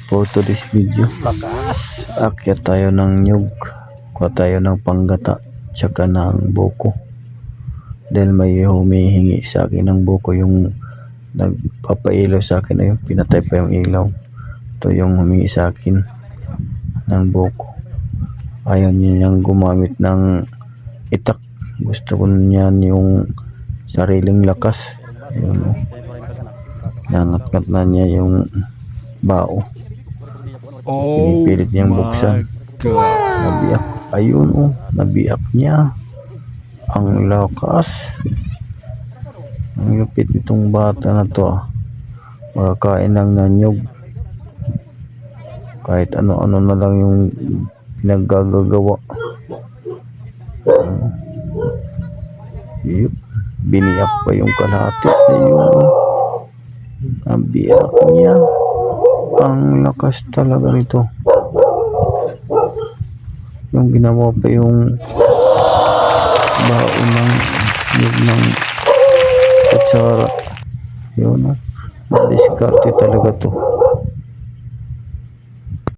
for today's video. Lakas. Akyat tayo ng nyug, kuha tayo ng panggata tsaka ng buko, dahil may humihingi sa akin ng buko, yung nagpapailaw sa akin na yung pinatay pa yung ilaw. Ito yung humingi sa akin ng buko. Ayaw niyang gumamit ng itak, gusto ko niyan yung sariling lakas. Ayun, nangat-ngat na niya yung bao. Pinipilit niyang buksan. Nabiyak. Ayun, nabiyak niya. Ang lakas. Ang lupit itong bata na to. Makakain lang ng nyug. Kahit ano-ano na lang yung pinaggagawa. Biniyak pa yung kalahati. Ayun, nabiyak niya. Ang lakas talaga nito. Yung ginawa pa yung baon ng nyug ng kutsara. Yun, madiskarte talaga to.